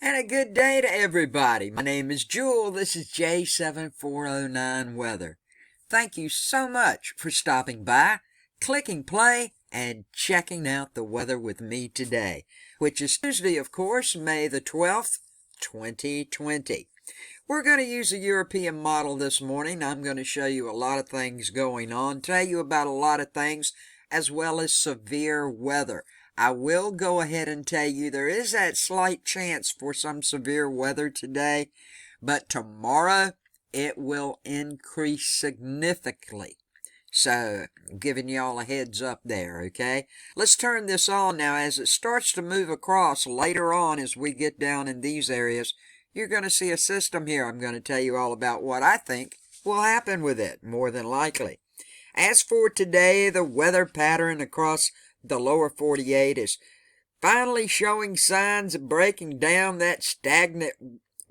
And a good day to everybody. My name is Jewel. This is J7409 Weather. Thank you so much for stopping by, clicking play, and checking out the weather with me today, which is Tuesday, of course, May the 12th, 2020. We're going to use a European model this morning. I'm going to show you a lot of things going on, tell you about a lot of things, as well as severe weather. I will go ahead and tell you there is that slight chance for some severe weather today, but tomorrow it will increase significantly. So, giving y'all a heads up there, okay? Let's turn this on now. As it starts to move across later on as we get down in these areas, you're going to see a system here. I'm going to tell you all about what I think will happen with it, more than likely. As for today, the weather pattern across the lower 48 is finally showing signs of breaking down that stagnant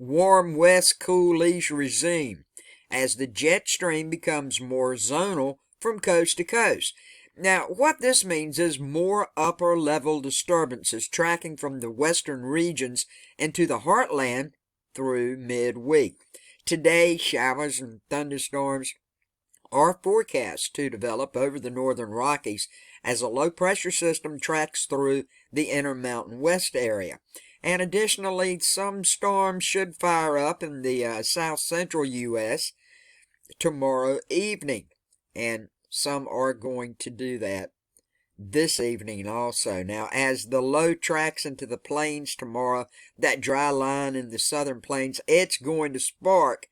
warm west cool east regime as the jet stream becomes more zonal from coast to coast. Now, what this means is more upper level disturbances tracking from the western regions into the heartland through midweek. Today, showers and thunderstorms are forecast to develop over the northern Rockies as a low-pressure system tracks through the Intermountain West area. And additionally, some storms should fire up in the south-central U.S. tomorrow evening. And some are going to do that this evening also. Now, as the low tracks into the plains tomorrow, that dry line in the southern plains, it's going to spark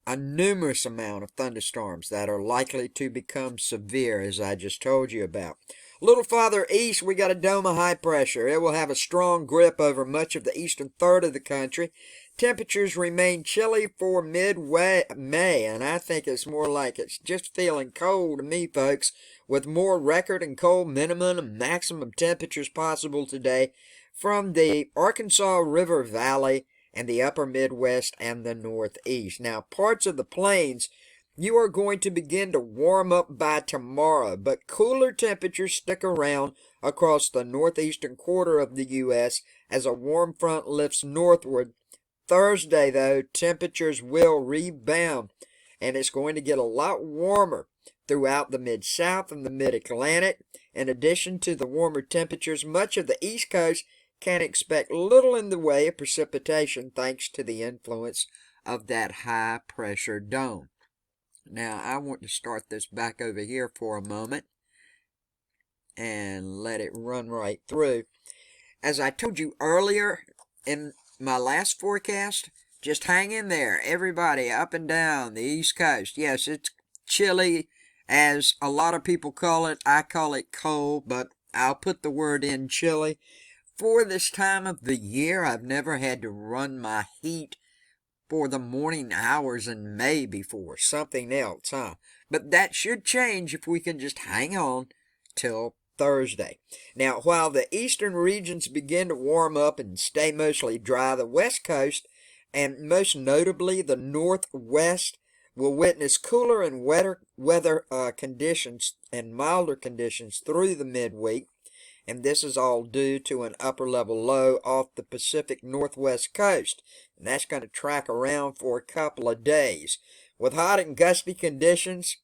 a numerous amount of thunderstorms that are likely to become severe, as I just told you about. A little farther east, we got a dome of high pressure. It will have a strong grip over much of the eastern third of the country. Temperatures remain chilly for mid-May, and I think it's more like it's just feeling cold to me, folks, with more record and cold minimum and maximum temperatures possible today from the Arkansas River Valley and the upper Midwest and the Northeast. Now, parts of the plains, you are going to begin to warm up by tomorrow, but cooler temperatures stick around across the northeastern quarter of the U.S. as a warm front lifts northward. Thursday, though, temperatures will rebound, and it's going to get a lot warmer throughout the Mid-South and the Mid-Atlantic. In addition to the warmer temperatures, much of the East Coast can expect little in the way of precipitation thanks to the influence of that high-pressure dome. Now, I want to start this back over here for a moment and let it run right through. As I told you earlier in my last forecast, just hang in there, everybody up and down the East Coast. Yes, it's chilly, as a lot of people call it. I call it cold, but I'll put the word in chilly. For this time of the year, I've never had to run my heat for the morning hours in May before. Something else, huh? But that should change if we can just hang on till Thursday. Now, while the eastern regions begin to warm up and stay mostly dry, the west coast, and most notably the northwest, will witness cooler and wetter weather conditions and milder conditions through the midweek. And this is all due to an upper-level low off the Pacific Northwest coast. And that's going to track around for a couple of days. With hot and gusty conditions,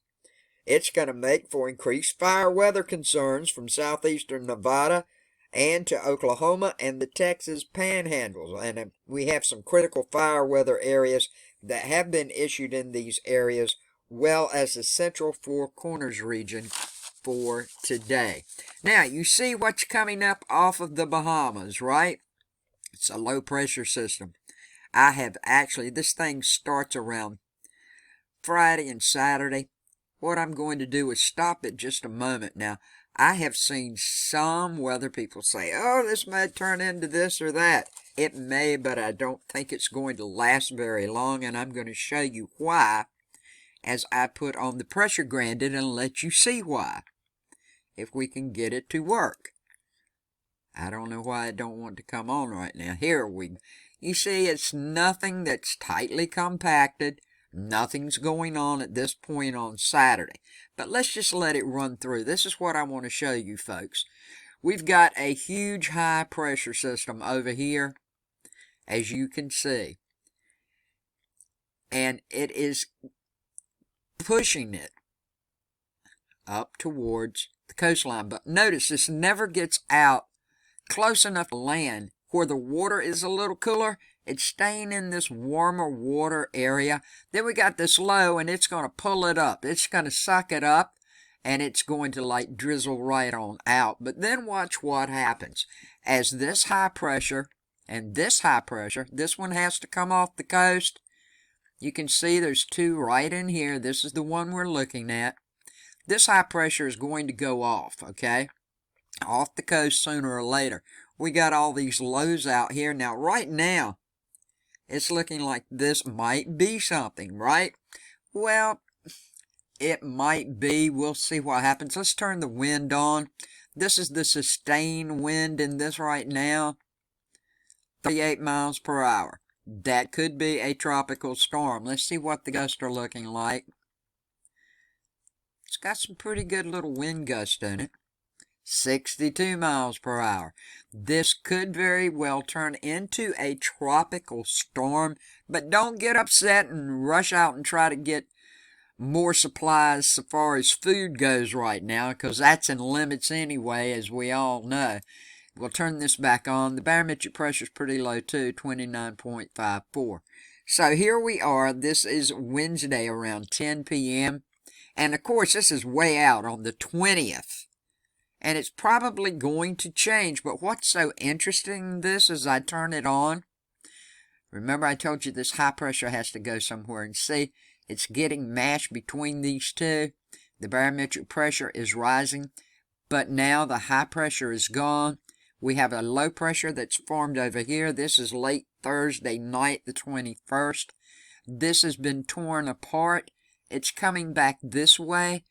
it's going to make for increased fire weather concerns from southeastern Nevada and to Oklahoma and the Texas panhandles. And we have some critical fire weather areas that have been issued in these areas, well as the Central Four Corners region for today. Now, you see what's coming up off of the Bahamas, right? It's a low pressure system. I have actually, this thing starts around Friday and Saturday. What I'm going to do is stop it just a moment. Now, I have seen some weather people say, oh, this may turn into this or that. It may, but I don't think it's going to last very long, and I'm going to show you why as I put on the pressure gradient and let you see why, if we can get it to work. I don't know why I don't want to come on right now. Here we, you see, it's nothing that's tightly compacted. Nothing's going on at this point on Saturday. But let's just let it run through. This is what I want to show you, folks. We've got a huge high pressure system over here. as you can see. And it is pushing it up towards the coastline. But notice this never gets out close enough to land where the water is a little cooler. It's staying in this warmer water area. Then we got this low, and it's going to pull it up. It's going to suck it up, and it's going to like drizzle right on out. But then watch what happens. As this high pressure and this high pressure, this one has to come off the coast. You can see there's two right in here. This is the one we're looking at. This high pressure is going to go off, okay? Off the coast sooner or later. We got all these lows out here. Now, right now, it's looking like this might be something, right? Well, it might be. We'll see what happens. Let's turn the wind on. This is the sustained wind in this right now. 38 miles per hour. That could be a tropical storm. Let's see what the gusts are looking like. It's got some pretty good little wind gusts in it. 62 miles per hour. This could very well turn into a tropical storm, but don't get upset and rush out and try to get more supplies so far as food goes right now, because that's in limits anyway, as we all know. We'll turn this back on. The barometric pressure is pretty low too, 29.54. So here we are. This is Wednesday around 10 p.m. And of course, this is way out on the 20th. And it's probably going to change. But what's so interesting in this as I turn it on, remember I told you this high pressure has to go somewhere, and see, it's getting mashed between these two. The barometric pressure is rising, but now the high pressure is gone. We have a low pressure that's formed over here. This is late Thursday night, the 21st. This has been torn apart. It's coming back this way.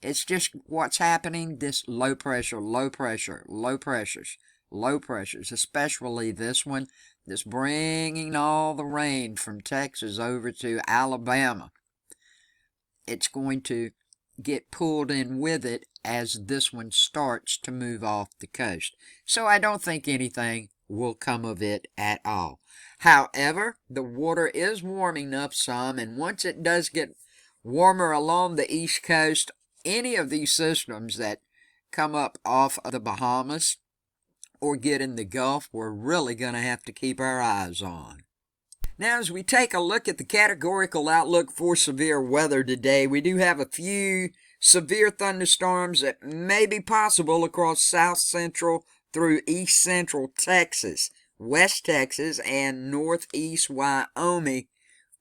It's just what's happening. This low pressure, low pressure, low pressures, low pressures, especially this one, that's bringing all the rain from Texas over to Alabama. It's going to get pulled in with it as this one starts to move off the coast. So I don't think anything will come of it at all. However, the water is warming up some, and once it does get warmer along the east coast, any of these systems that come up off of the Bahamas or get in the Gulf, we're really going to have to keep our eyes on. Now, as we take a look at the categorical outlook for severe weather today, we do have a few severe thunderstorms that may be possible across south central through east central Texas, west Texas, and northeast Wyoming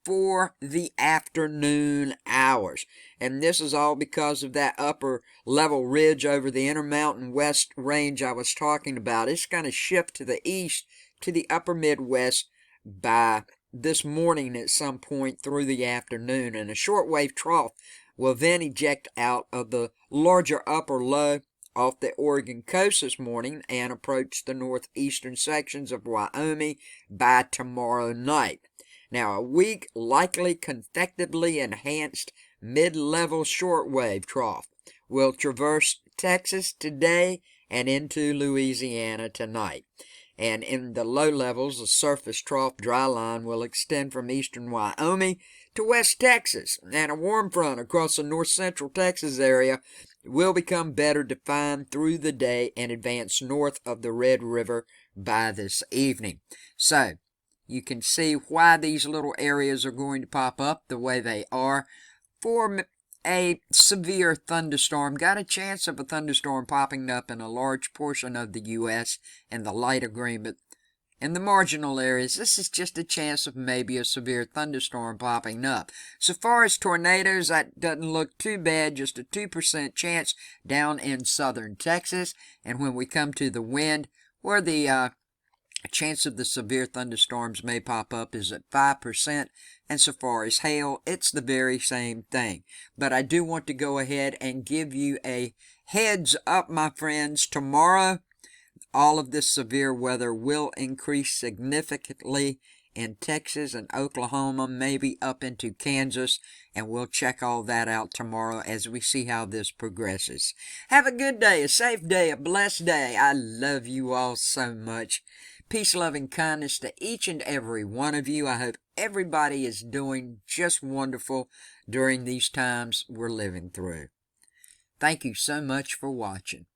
for the afternoon hours. And this is all because of that upper level ridge over the Intermountain West range I was talking about. It's going to shift to the east to the upper Midwest by this morning at some point through the afternoon, and a shortwave trough will then eject out of the larger upper low off the Oregon coast this morning and approach the northeastern sections of Wyoming by tomorrow night. Now, a weak, likely convectively enhanced mid-level shortwave trough will traverse Texas today and into Louisiana tonight. And in the low levels, the surface trough dry line will extend from eastern Wyoming to west Texas, and a warm front across the north central Texas area will become better defined through the day and advance north of the Red River by this evening. So, you can see why these little areas are going to pop up the way they are. For a severe thunderstorm, got a chance of a thunderstorm popping up in a large portion of the U.S. in the lighter green, but in the marginal areas, this is just a chance of maybe a severe thunderstorm popping up. So far as tornadoes, that doesn't look too bad, just a 2% chance down in southern Texas. And when we come to the wind, where the chance of the severe thunderstorms may pop up is at 5%, and so far as hail, it's the very same thing. But I do want to go ahead and give you a heads up, my friends. Tomorrow, all of this severe weather will increase significantly in Texas and Oklahoma, maybe up into Kansas, and we'll check all that out tomorrow as we see how this progresses. Have a good day, a safe day, a blessed day. I love you all so much. Peace, love, and kindness to each and every one of you. I hope everybody is doing just wonderful during these times we're living through. Thank you so much for watching.